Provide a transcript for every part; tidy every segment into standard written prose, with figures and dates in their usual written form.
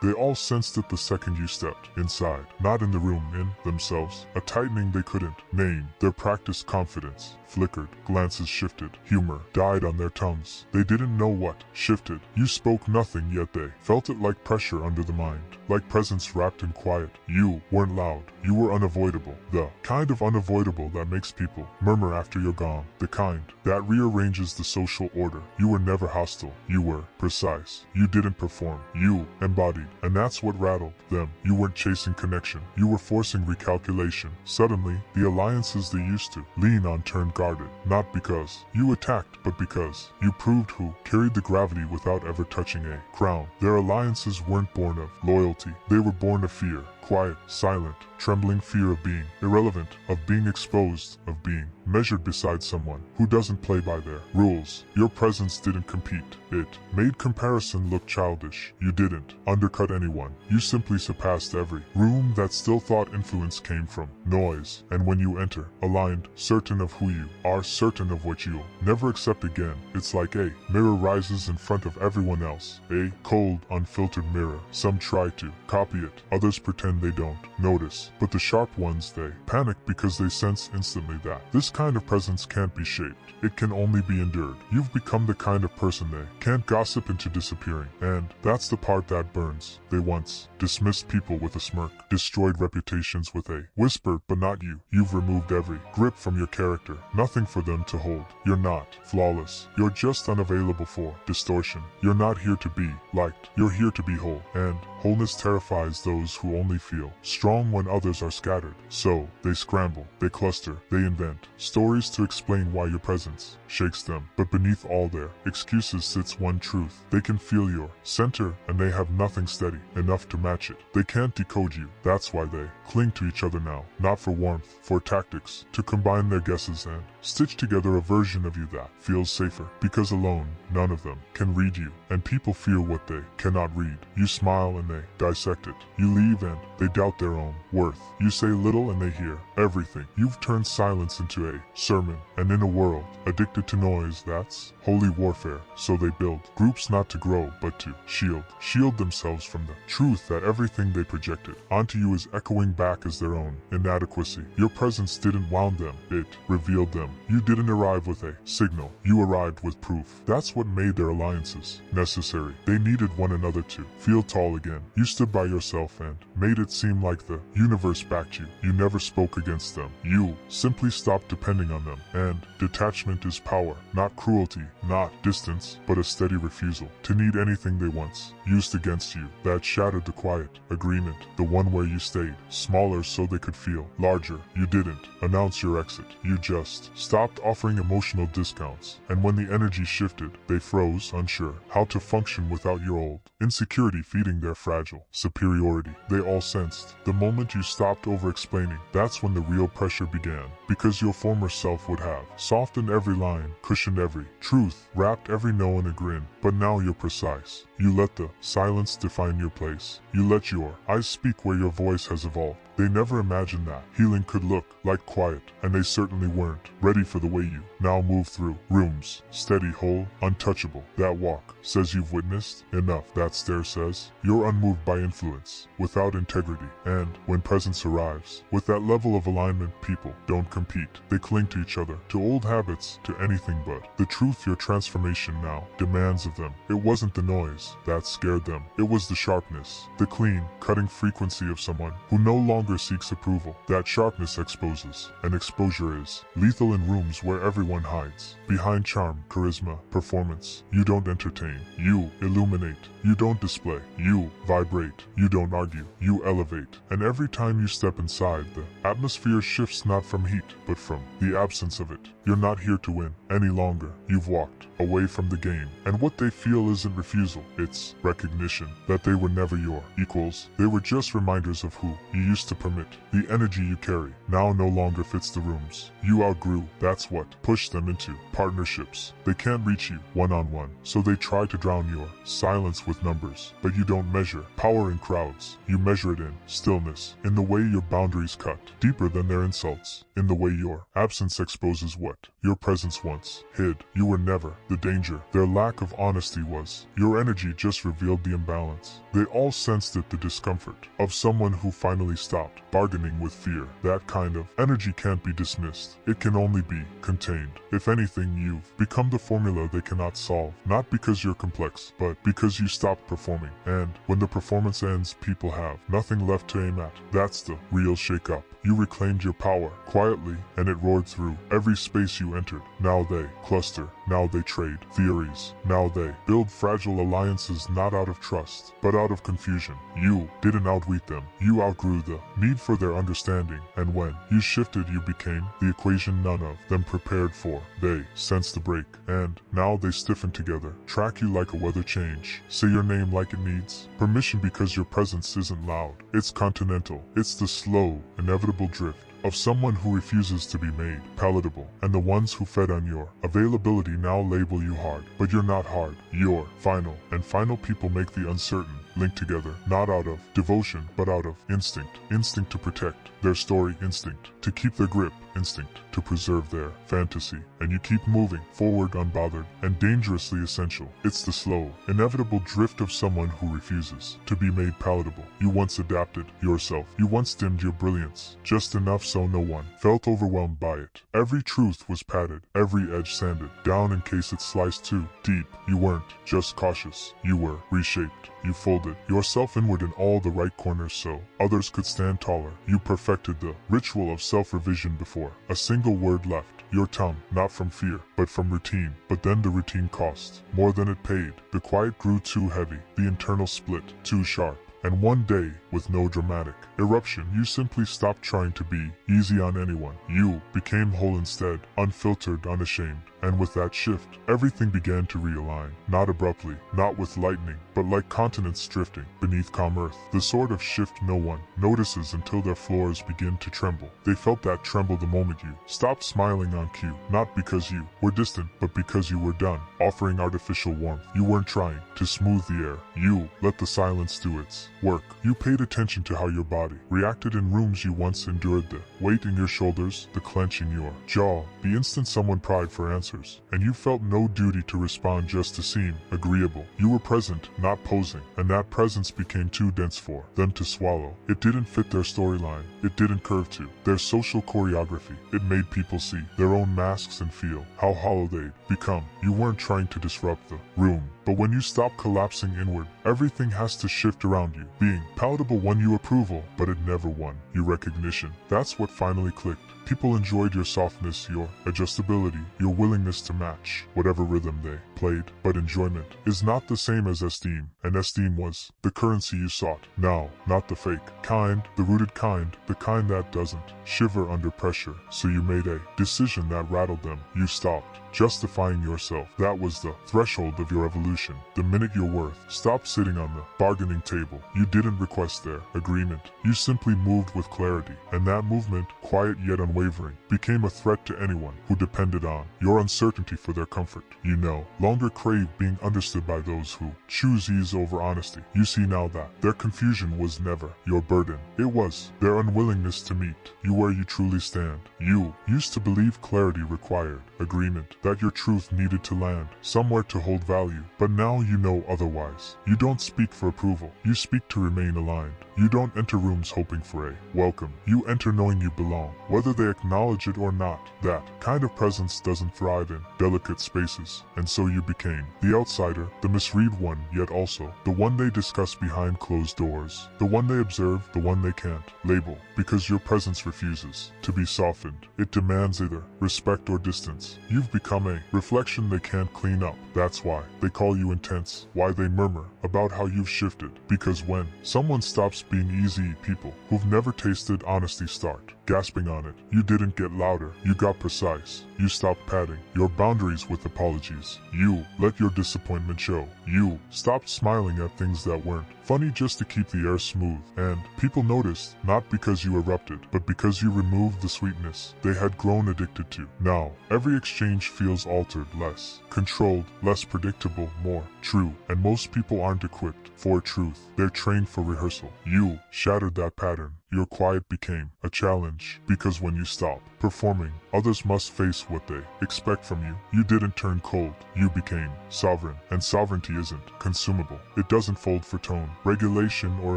They all sensed it the second you stepped inside. Not in the room, in themselves. A tightening they couldn't name. Their practiced confidence flickered. Glances shifted. Humor died on their tongues. They didn't know what shifted. You spoke nothing, yet they felt it like pressure under the mind. Like presence wrapped in quiet. You weren't loud. You were unavoidable. The kind of unavoidable that makes people murmur after you're gone. The kind that rearranges the social order. You were never hostile. You were precise. You didn't perform. You embodied. And that's what rattled them. You weren't chasing connection. You were forcing recalculation. Suddenly, the alliances they used to lean on turned guarded. Not because you attacked, but because you proved who carried the gravity without ever touching a crown. Their alliances weren't born of loyalty. They were born of fear. Quiet, silent, trembling fear of being irrelevant, of being exposed, of being measured beside someone who doesn't play by their rules. Your presence didn't compete. It made comparison look childish. You didn't undercut anyone. You simply surpassed every room that still thought influence came from noise. And when you enter, aligned, certain of who you are, certain of what you'll never accept again, it's like a mirror rises in front of everyone else. A cold, unfiltered mirror. Some try to copy it. Others pretend they don't notice. But the sharp ones, they panic because they sense instantly that this kind of presence can't be shaped. It can only be endured. You've become the kind of person they can't gossip into disappearing. And that's the part that burns. They once dismissed people with a smirk, destroyed reputations with a whisper, but not you. You've removed every grip from your character. Nothing for them to hold. You're not flawless. You're just unavailable for distortion. You're not here to be liked. You're here to be whole. And wholeness terrifies those who only feel strong when others are scattered. So, they scramble, they cluster, they invent stories to explain why your presence shakes them. But beneath all their excuses sits one truth. They can feel your center, and they have nothing steady enough to match it. They can't decode you. That's why they cling to each other now. Not for warmth, for tactics, to combine their guesses and stitch together a version of you that feels safer. Because alone, none of them can read you. And people fear what they cannot read. You smile and they dissect it. You leave and they doubt their own worth. You say little and they hear everything. You've turned silence into a sermon. And in a world addicted to noise, that's holy warfare. So they build groups not to grow, but to shield themselves from the truth that everything they projected onto you is echoing back as their own inadequacy. Your presence didn't wound them, it revealed them. You didn't arrive with a signal, you arrived with proof. That's what made their alliances necessary. They needed one another to feel tall again. You stood by yourself and made it seem like the universe backed you. You never spoke against them. You simply stopped depending on them. And detachment is power, not cruelty, not distance, but a steady refusal to need anything they once used against you. That shattered the quiet agreement, the one where you stayed smaller so they could feel larger. You didn't announce your exit. You just stopped offering emotional discounts. And when the energy shifted, they froze, unsure how to function without your old insecurity feeding their fragile superiority. They all sensed the moment you stopped over-explaining. That's when the real pressure began. Because your former self would have softened every line, cushioned every truth, wrapped every no in a grin. But now you're precise. You let the silence define your place. You let your eyes speak where your voice has evolved. They never imagined that healing could look like quiet, and they certainly weren't ready for the way you now move through rooms. Steady, whole, untouchable. That walk says you've witnessed enough. That stare says you're unmoved by influence, without integrity. And when presence arrives, with that level of alignment, people don't compete. They cling to each other, to old habits, to anything but the truth your transformation now demands of them. It wasn't the noise that scared them. It was the sharpness, the clean, cutting frequency of someone who no longer seeks approval. That sharpness exposes, and exposure is lethal in rooms where everyone hides. Behind charm, charisma, performance, you don't entertain. You illuminate. You don't display. You vibrate. You don't argue. You elevate. And every time you step inside, the atmosphere shifts not from heat, but from the absence of it. You're not here to win any longer. You've walked away from the game. And what they feel isn't refusal. It's recognition that they were never your equals. They were just reminders of who you used to permit. The energy you carry now no longer fits the rooms you outgrew. That's what pushed them into partnerships. They can't reach you one-on-one, so they try to drown your silence with numbers. But you don't measure power in crowds. You measure it in stillness, in the way your boundaries cut deeper than their insults, in the way your absence exposes what your presence once hid. You were never the danger their lack of honesty was. Your energy just revealed the imbalance. They all sensed it, the discomfort of someone who finally stopped bargaining with fear. That kind of energy can't be dismissed. It can only be contained. If anything, you've become the formula they cannot solve. Not because you're complex, but because you stopped performing. And when the performance ends, people have nothing left to aim at. That's the real shake-up. You reclaimed your power quietly, and it roared through every space you entered. Now they cluster, now they trade theories, now they build fragile alliances, not out of trust, but out of confusion. You didn't outwit them. You outgrew the need for their understanding, and when you shifted, you became the equation none of them prepared for. They sensed the break, and now they stiffen together, track you like a weather change, say your name like it needs permission, because your presence isn't loud. It's continental. It's the slow, inevitable drift of someone who refuses to be made palatable, and the ones who fed on your availability now label you hard. But you're not hard. You're final, and final people make the uncertain link together, not out of devotion, but out of instinct. Instinct to protect their story, instinct to keep their grip, instinct to preserve their fantasy. And you keep moving forward unbothered and dangerously essential. It's the slow, inevitable drift of someone who refuses to be made palatable. You once adapted yourself. You once dimmed your brilliance just enough so no one felt overwhelmed by it. Every truth was padded, every edge sanded down in case it sliced too deep. You weren't just cautious. You were reshaped. You folded yourself inward in all the right corners so others could stand taller. You perfected the ritual of self-revision before a single word left your tongue, not from fear, but from routine. But then the routine cost more than it paid. The quiet grew too heavy, the internal split too sharp. And one day, with no dramatic eruption, you simply stopped trying to be easy on anyone. You became whole instead, unfiltered, unashamed. And with that shift, everything began to realign. Not abruptly, not with lightning, but like continents drifting beneath calm earth. The sort of shift no one notices until their floors begin to tremble. They felt that tremble the moment you stopped smiling on cue. Not because you were distant, but because you were done offering artificial warmth. You weren't trying to smooth the air. You let the silence do its work. You paid attention to how your body reacted in rooms you once endured, the weight in your shoulders, the clench in your jaw, the instant someone pried for answers. And you felt no duty to respond just to seem agreeable. You were present, not posing, and that presence became too dense for them to swallow. It didn't fit their storyline. It didn't curve to their social choreography. It made people see their own masks and feel how hollow they'd become. You weren't trying to disrupt the room, but when you stop collapsing inward, everything has to shift around you. Being palatable won you approval, but it never won you recognition. That's what finally clicked. People enjoyed your softness, your adjustability, your willingness to match whatever rhythm they played. But enjoyment is not the same as esteem, and esteem was the currency you sought. Now, not the fake kind, the rooted kind, the kind that doesn't shiver under pressure. So you made a decision that rattled them. You stopped justifying yourself. That was the threshold of your evolution. The minute your worth stopped sitting on the bargaining table, you didn't request their agreement. You simply moved with clarity, and that movement, quiet yet unwavering, became a threat to anyone who depended on your uncertainty for their comfort. You no longer crave being understood by those who choose ease over honesty. You see now that their confusion was never your burden. It was their unwillingness to meet you where you truly stand. You used to believe clarity required agreement, that your truth needed to land somewhere to hold value. But now you know otherwise. You don't speak for approval. You speak to remain aligned. You don't enter rooms hoping for a welcome. You enter knowing you belong, whether they acknowledge it or not. That kind of presence doesn't thrive in delicate spaces. And so you became the outsider, the misread one, yet also the one they discuss behind closed doors, the one they observe, the one they can't label, because your presence refuses to be softened. It demands either respect or distance. You've become a reflection they can't clean up. That's why they call you intense, why they murmur about how you've shifted. Because when someone stops being easy, people who've never tasted honesty start gasping on it. You didn't get louder, you got precise. You stopped padding your boundaries with apologies. You let your disappointment show. You stopped smiling at things that weren't funny just to keep the air smooth. And people noticed, not because you erupted, but because you removed the sweetness they had grown addicted to. Now, every exchange feels altered, less controlled, less predictable, more true. And most people aren't equipped for truth. They're trained for rehearsal. You shattered that pattern. Your quiet became a challenge, because when you stop performing, others must face what they expect from you. You didn't turn cold, you became sovereign. And sovereignty isn't consumable. It doesn't fold for tone, regulation, or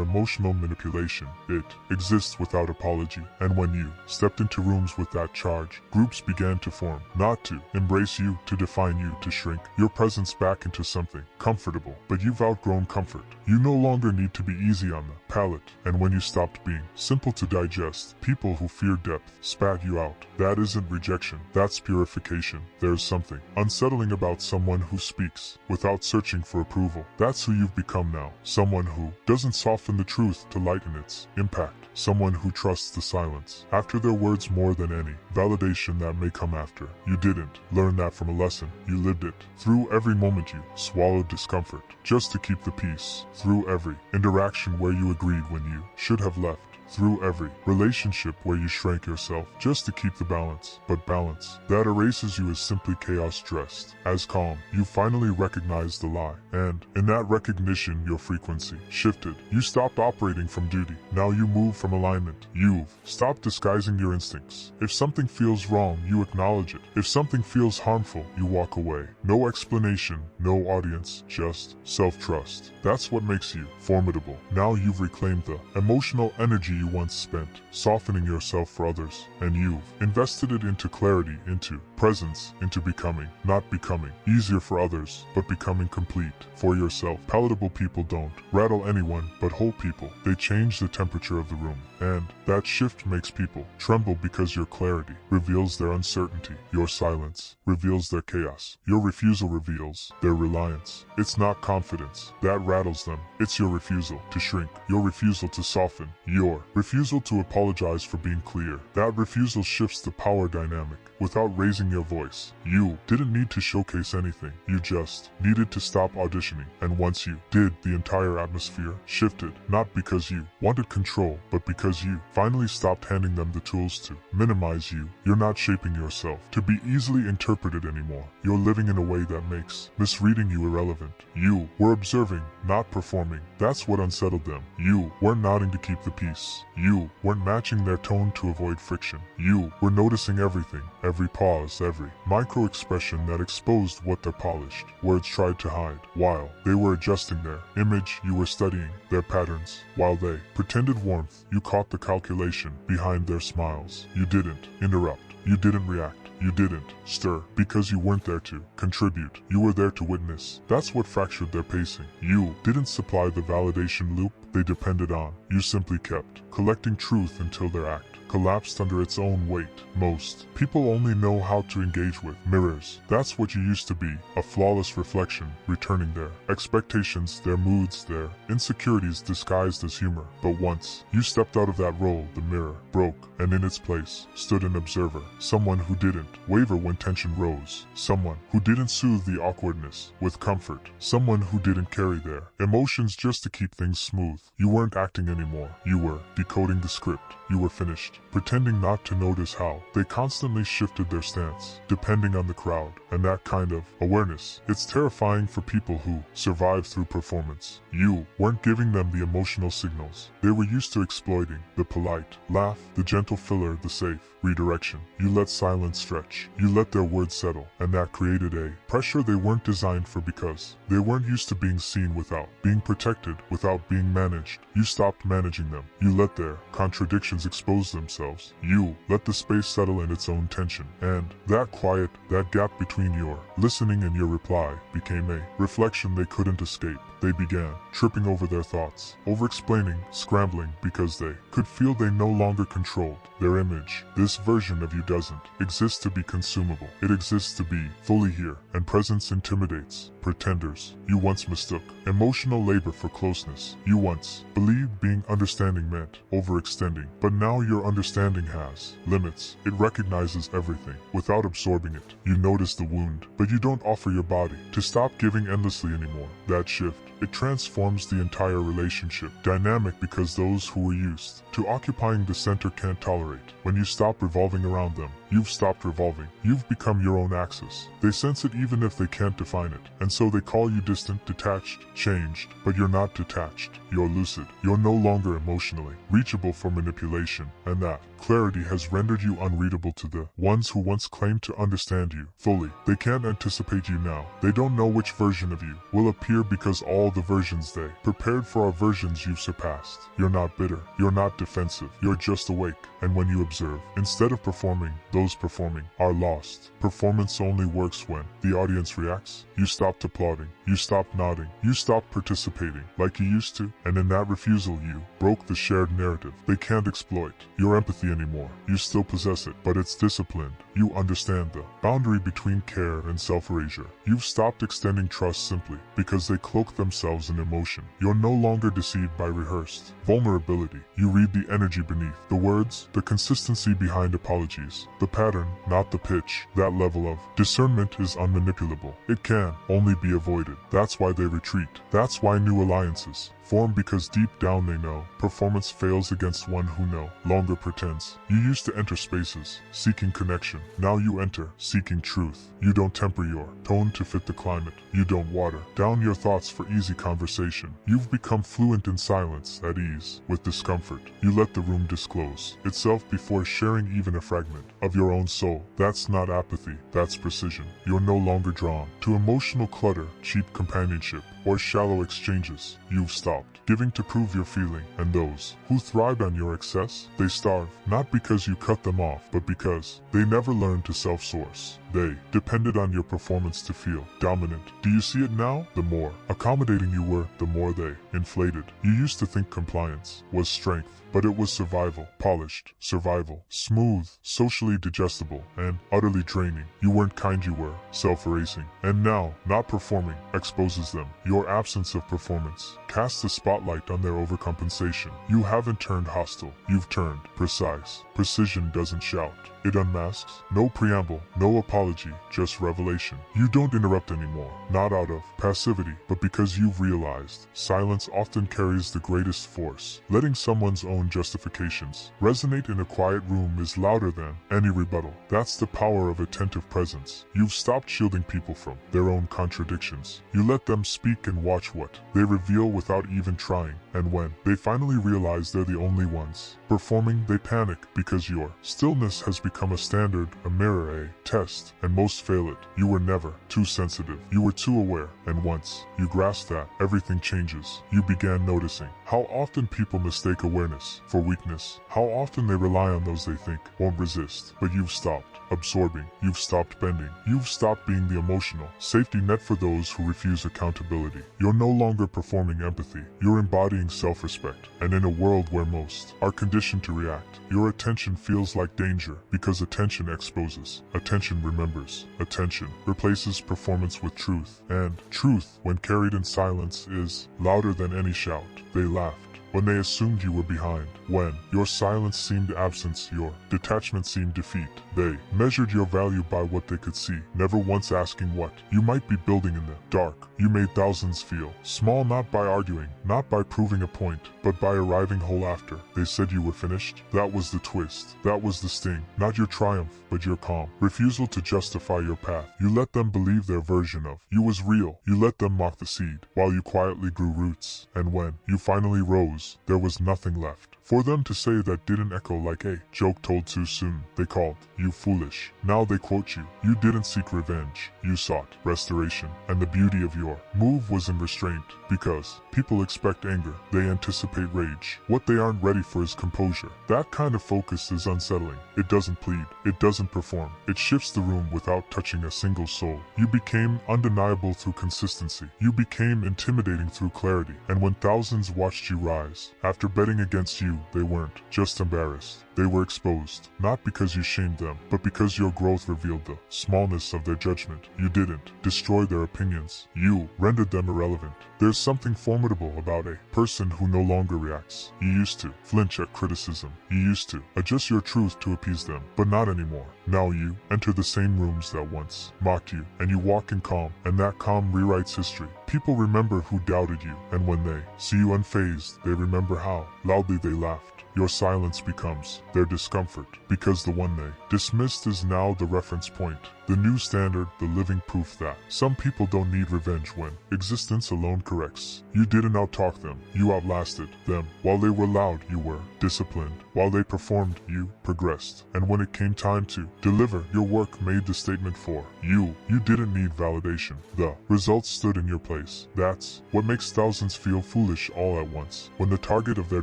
emotional manipulation. It exists without apology. And when you stepped into rooms with that charge, groups began to form, not to embrace you, to define you, to shrink your presence back into something comfortable. But you've outgrown comfort. You no longer need to be easy on the palate. And when you stopped being simple to digest, people who fear depth spat you out. That isn't rejection, that's purification. There's something unsettling about someone who speaks without searching for approval. That's who you've become now. Someone who doesn't soften the truth to lighten its impact. Someone who trusts the silence after their words more than any validation that may come after. You didn't learn that from a lesson, you lived it. Through every moment you swallowed discomfort just to keep the peace. Through every interaction where you agreed when you should have left. Through every relationship where you shrank yourself just to keep the balance. But balance that erases you is simply chaos dressed as calm. You finally recognized the lie, and in that recognition your frequency shifted. You stopped operating from duty. Now you move from alignment. You've stopped disguising your instincts. If something feels wrong, you acknowledge it. If something feels harmful, you walk away. No explanation, no audience, just self-trust. That's what makes you formidable. Now you've reclaimed the emotional energy you once spent softening yourself for others, and you've invested it into clarity, into presence, into becoming, not becoming easier for others, but becoming complete for yourself. Palatable people don't rattle anyone, but whole people. They change the temperature of the room, and that shift makes people tremble because your clarity reveals their uncertainty. Your silence reveals their chaos. Your refusal reveals their reliance. It's not confidence that rattles them. It's your refusal to shrink, your refusal to soften, your refusal to apologize for being clear. That refusal shifts the power dynamic without raising your voice. You didn't need to showcase anything. You just needed to stop auditioning. And once you did, the entire atmosphere shifted. Not because you wanted control, but because you finally stopped handing them the tools to minimize you. You're not shaping yourself to be easily interpreted anymore. You're living in a way that makes misreading you irrelevant. You were observing, not performing. That's what unsettled them. You weren't nodding to keep the peace. You weren't matching their tone to avoid friction. You were noticing everything, every pause, every micro-expression that exposed what their polished words tried to hide. While they were adjusting their image, you were studying their patterns. While they pretended warmth, you caught the calculation behind their smiles. You didn't interrupt. You didn't react. You didn't stir because you weren't there to contribute. You were there to witness. That's what fractured their pacing. You didn't supply the validation loop they depended on. You simply kept collecting truth until their act collapsed under its own weight. Most people only know how to engage with mirrors. That's what you used to be, a flawless reflection, returning their expectations, their moods, their insecurities disguised as humor. But once you stepped out of that role, the mirror broke, and in its place stood an observer, someone who didn't waver when tension rose, someone who didn't soothe the awkwardness with comfort, someone who didn't carry their emotions just to keep things smooth. You weren't acting anymore. You were decoding the script. You were finished, pretending not to notice how they constantly shifted their stance, depending on the crowd. And that kind of awareness, it's terrifying for people who survive through performance. You weren't giving them the emotional signals. They were used to exploiting the polite laugh, the gentle filler, the safe redirection. You let silence stretch. You let their words settle, and that created a pressure they weren't designed for because they weren't used to being seen without being protected, without being managed. You stopped managing them. You let their contradictions expose themselves. You let the space settle in its own tension. And that quiet, that gap between your listening and your reply became a reflection they couldn't escape. They began tripping over their thoughts, over-explaining, scrambling, because they could feel they no longer controlled their image. This version of you doesn't exist to be consumable. It exists to be fully here, and presence intimidates pretenders. You once mistook emotional labor for closeness. You once believed being understanding meant overextending, but now your understanding has limits. It recognizes everything without absorbing it. You notice the wound, but you don't offer your body to stop giving endlessly anymore. That shift It transforms the entire relationship. Dynamic because those who were used to occupying the center can't tolerate. When you stop revolving around them, you've stopped revolving. You've become your own axis. They sense it even if they can't define it. And so they call you distant, detached, changed. But you're not detached. You're lucid. You're no longer emotionally reachable for manipulation. And that clarity has rendered you unreadable to the ones who once claimed to understand you fully. They can't anticipate you now. They don't know which version of you will appear because all the versions they prepared for are versions you've surpassed. You're not bitter. You're not defensive. You're just awake. And when you observe, instead of performing, those performing are lost. Performance only works when the audience reacts. You stopped applauding. You stopped nodding. You stopped participating like you used to. And in that refusal, you broke the shared narrative. They can't exploit your empathy anymore. You still possess it, but it's disciplined. You understand the boundary between care and self-erasure. You've stopped extending trust simply because they cloak themselves in emotion. You're no longer deceived by rehearsed vulnerability. You read the energy beneath the words, the consistency behind apologies, the pattern, not the pitch. That level of discernment is unmanipulable. It can only be avoided. That's why they retreat. That's why new alliances form, because deep down they know performance fails against one who no longer pretends. You used to enter spaces seeking connection. Now you enter seeking truth. You don't temper your tone to fit the climate. You don't water down your thoughts for easy conversation. You've become fluent in silence, at ease with discomfort. You let the room disclose itself before sharing even a fragment of your own soul. That's not apathy, that's precision. You're no longer drawn to emotional clutter, cheap companionship, or shallow exchanges. You've stopped giving to prove your feeling, and those who thrive on your excess, they starve, not because you cut them off, but because they never learned to self-source. They depended on your performance to feel dominant. Do you see it now? The more accommodating you were, the more they inflated. You used to think compliance was strength, but it was survival. Polished survival. Smooth, socially digestible, and utterly draining. You weren't kind, you were self-erasing. And now, not performing exposes them. Your absence of performance casts a spotlight on their overcompensation. You haven't turned hostile. You've turned precise. Precision doesn't shout. It unmasks. No preamble, no apology, just revelation. You don't interrupt anymore, not out of passivity, but because you've realized silence often carries the greatest force. Letting someone's own justifications resonate in a quiet room is louder than any rebuttal. That's the power of attentive presence. You've stopped shielding people from their own contradictions. You let them speak and watch what they reveal without even trying. And when they finally realize they're the only ones performing, they panic because your stillness has become a standard, a mirror, a test, and most fail it. You were never too sensitive. You were too aware, and once you grasped that, everything changes. You began noticing how often people mistake awareness for weakness, how often they rely on those they think won't resist. But you've stopped absorbing. You've stopped bending. You've stopped being the emotional safety net for those who refuse accountability. You're no longer performing empathy. You're embodying self-respect. And in a world where most are conditioned to react, your attention feels like danger, because attention exposes. Attention remembers. Attention replaces performance with truth. And truth, when carried in silence, is louder than any shout. They laughed when they assumed you were behind. When your silence seemed absence, your detachment seemed defeat. They measured your value by what they could see, never once asking what you might be building in the dark. You made thousands feel small, not by arguing, not by proving a point, but by arriving whole after they said you were finished. That was the twist. That was the sting. Not your triumph, but your calm refusal to justify your path. You let them believe their version of you was real. You let them mock the seed, while you quietly grew roots. And when you finally rose, there was nothing left for them to say that didn't echo like a joke told too soon. They called you foolish. Now they quote you. You didn't seek revenge. You sought restoration. And the beauty of your move was in restraint. Because people expect anger. They anticipate rage. What they aren't ready for is composure. That kind of focus is unsettling. It doesn't plead. It doesn't perform. It shifts the room without touching a single soul. You became undeniable through consistency. You became intimidating through clarity. And when thousands watched you rise, after betting against you, they weren't just embarrassed. They were exposed, not because you shamed them, but because your growth revealed the smallness of their judgment. You didn't destroy their opinions. You rendered them irrelevant. There's something formidable about a person who no longer reacts. You used to flinch at criticism. You used to adjust your truth to appease them, but not anymore. Now you enter the same rooms that once mocked you, and you walk in calm, and that calm rewrites history. People remember who doubted you, and when they see you unfazed, they remember how loudly they laughed. Your silence becomes their discomfort, because the one they dismissed is now the reference point, the new standard, the living proof that some people don't need revenge when existence alone corrects. You didn't outtalk them, you outlasted them. While they were loud, you were disciplined. While they performed, you progressed. And when it came time to deliver, your work made the statement for you. You didn't need validation. The results stood in your place. That's what makes thousands feel foolish all at once. When the target of their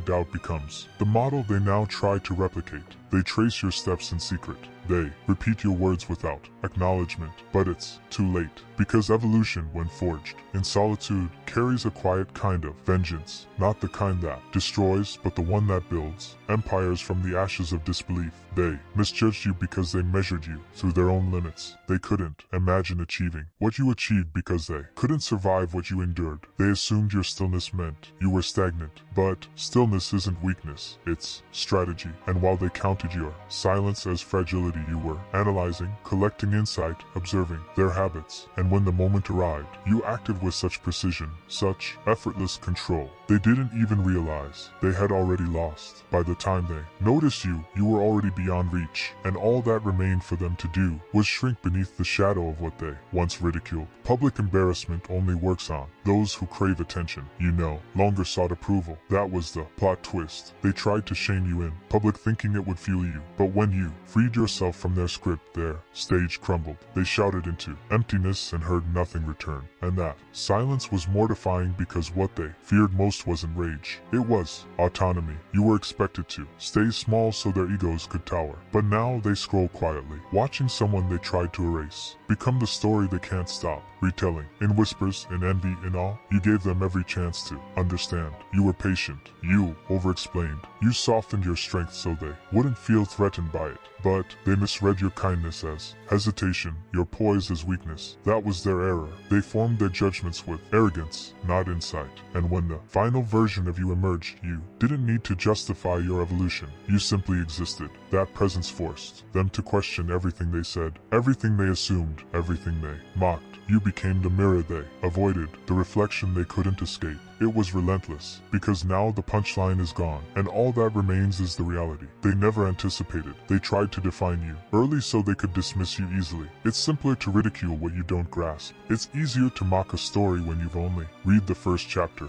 doubt becomes the model they now try to replicate. They trace your steps in secret. They repeat your words without acknowledgement, but it's too late. Because evolution, when forged in solitude, carries a quiet kind of vengeance. Not the kind that destroys, but the one that builds empires from the ashes of disbelief. They misjudged you because they measured you through their own limits. They couldn't imagine achieving what you achieved because they couldn't survive what you endured. They assumed your stillness meant you were stagnant. But stillness isn't weakness, it's strategy. And while they counted your silence as fragility, you were analyzing, collecting insight, observing their habits. And when the moment arrived, you acted with such precision, such effortless control. They didn't even realize they had already lost. By the time they noticed you, you were already beyond reach, and all that remained for them to do was shrink beneath the shadow of what they once ridiculed. Public embarrassment only works on those who crave attention. You no longer sought approval. That was the plot twist. They tried to shame you in public, thinking it would fuel you. But when you freed yourself from their script, their stage crumbled. They shouted into emptiness and heard nothing return. And that silence was mortifying, because what they feared most wasn't rage. It was autonomy. You were expected to stay small so their egos could tower. But now they scroll quietly, watching someone they tried to erase become the story they can't stop retelling. In whispers, in envy, in awe, you gave them every chance to understand. You were patient. You over-explained. You softened your strength so they wouldn't feel threatened by it. But they misread your kindness as hesitation, your poise as weakness. That was their error. They formed their judgments with arrogance, not insight. And when the final version of you emerged, you didn't need to justify your evolution. You simply existed. That presence forced them to question everything they said, everything they assumed, everything they mocked. You became the mirror they avoided, the reflection they couldn't escape. It was relentless, because now the punchline is gone, and all that remains is the reality they never anticipated. They tried to define you early so they could dismiss you easily. It's simpler to ridicule what you don't grasp. It's easier to mock a story when you've only read the first chapter.